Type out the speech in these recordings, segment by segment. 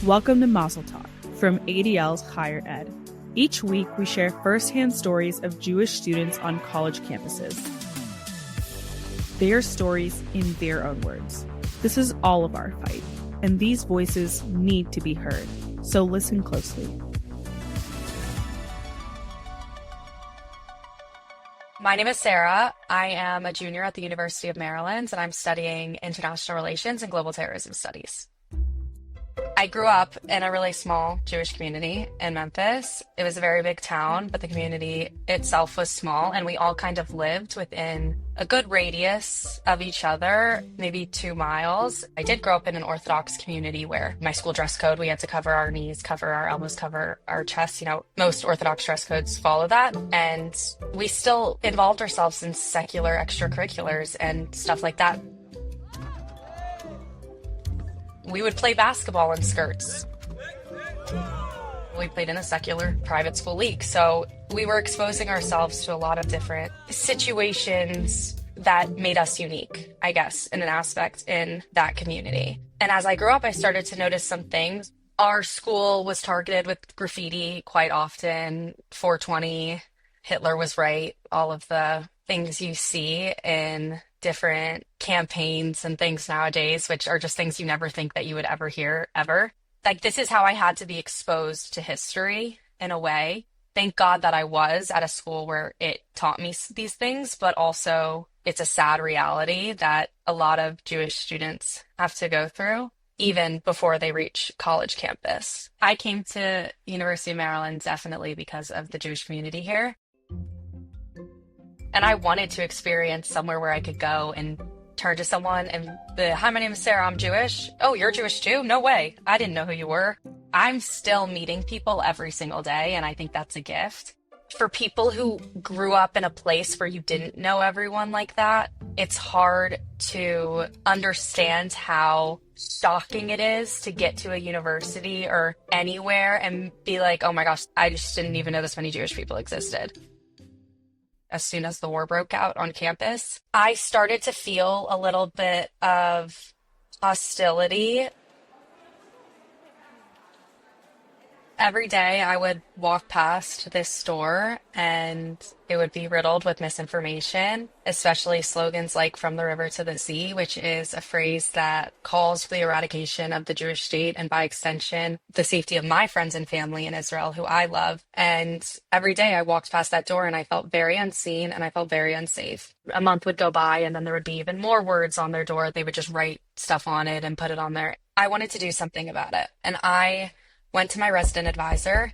Welcome to Mazel Talk from ADL's Higher Ed. Each week, we share firsthand stories of Jewish students on college campuses. Their stories in their own words. This is all of our fight, and these voices need to be heard, so listen closely. My name is Sara. I am a junior at the University of Maryland, and I'm studying international relations and global terrorism studies. I grew up in a really small Jewish community in Memphis. It was a very big town, but the community itself was small, and we all kind of lived within a good radius of each other, maybe 2 miles. I did grow up in an Orthodox community where my school dress code, we had to cover our knees, cover our elbows, cover our chests. You know, most Orthodox dress codes follow that. And we still involved ourselves in secular extracurriculars and stuff like that. We would play basketball in skirts. We played in a secular private school league. So we were exposing ourselves to a lot of different situations that made us unique, I guess, in an aspect in that community. And as I grew up, I started to notice some things. Our school was targeted with graffiti quite often, 420, Hitler was right, all of the things you see in different campaigns and things nowadays, which are just things you never think that you would ever hear, ever. Like, this is how I had to be exposed to history in a way. Thank God that I was at a school where it taught me these things, but also it's a sad reality that a lot of Jewish students have to go through even before they reach college campus. I came to University of Maryland definitely because of the Jewish community here. And I wanted to experience somewhere where I could go and turn to someone and be, "Hi, my name is Sara, I'm Jewish." "Oh, you're Jewish too? No way. I didn't know who you were." I'm still meeting people every single day, and I think that's a gift. For people who grew up in a place where you didn't know everyone like that, it's hard to understand how shocking it is to get to a university or anywhere and be like, "Oh my gosh, I just didn't even know this many Jewish people existed." As soon as the war broke out on campus, I started to feel a little bit of hostility. Every day I would walk past this store and it would be riddled with misinformation, especially slogans like "from the river to the sea," which is a phrase that calls for the eradication of the Jewish state and by extension, the safety of my friends and family in Israel who I love. And every day I walked past that door and I felt very unseen and I felt very unsafe. A month would go by and then there would be even more words on their door. They would just write stuff on it and put it on there. I wanted to do something about it. And I went to my resident advisor,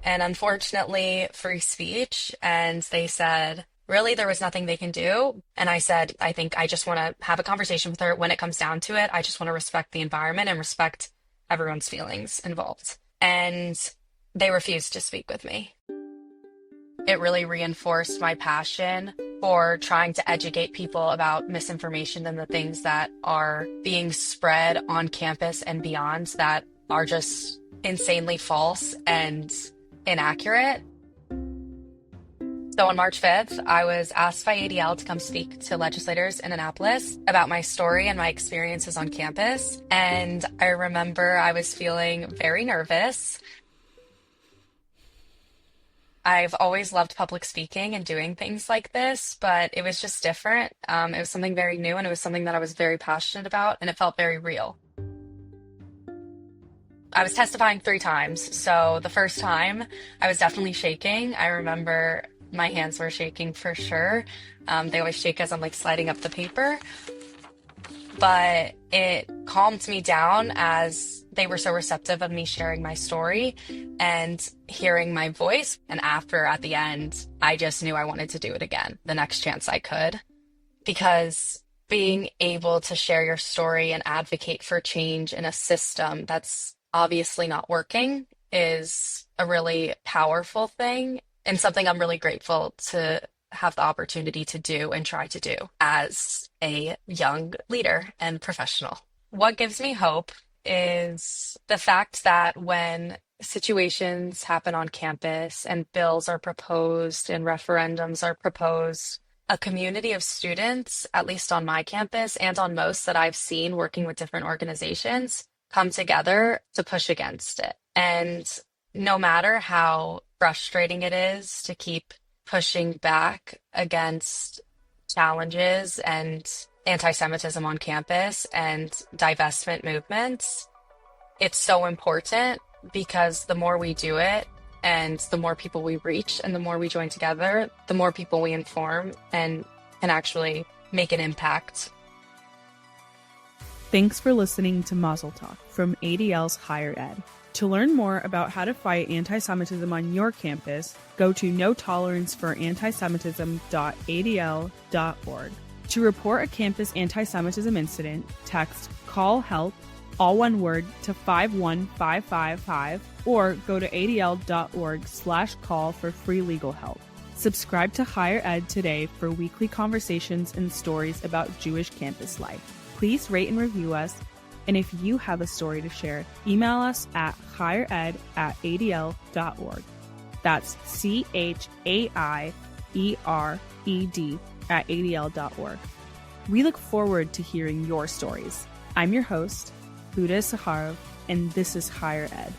and unfortunately, free speech. And they said, really, there was nothing they can do. And I said, I think I just want to have a conversation with her. When it comes down to it, I just want to respect the environment and respect everyone's feelings involved. And they refused to speak with me. It really reinforced my passion for trying to educate people about misinformation and the things that are being spread on campus and beyond that are just insanely false and inaccurate. So on March 5th, I was asked by ADL to come speak to legislators in Annapolis about my story and my experiences on campus. And I remember I was feeling very nervous. I've always loved public speaking and doing things like this, but it was just different. It was something very new, and it was something that I was very passionate about, and it felt very real. I was testifying 3 times. So the first time, I was definitely shaking. I remember my hands were shaking for sure. They always shake as I'm like sliding up the paper. But it calmed me down as they were so receptive of me sharing my story and hearing my voice. And after, at the end, I just knew I wanted to do it again the next chance I could. Because being able to share your story and advocate for change in a system that's obviously not working is a really powerful thing and something I'm really grateful to have the opportunity to do and try to do as a young leader and professional. What gives me hope is the fact that when situations happen on campus and bills are proposed and referendums are proposed, a community of students, at least on my campus and on most that I've seen working with different organizations, come together to push against it. And no matter how frustrating it is to keep pushing back against challenges and anti-Semitism on campus and divestment movements, it's so important because the more we do it and the more people we reach and the more we join together, the more people we inform and can actually make an impact. Thanks for listening to Mazel Talk from ADL's Higher Ed. To learn more about how to fight anti-Semitism on your campus, go to notoleranceforantisemitism.adl.org. To report a campus anti-Semitism incident, text CALL HELP, all one word, to 51555 or go to adl.org/call for free legal help. Subscribe to Higher Ed today for weekly conversations and stories about Jewish campus life. Please rate and review us. And if you have a story to share, email us at highered@adl.org. That's CHAIERED@adl.org. We look forward to hearing your stories. I'm your host, Huda Saharov, and this is Higher Ed.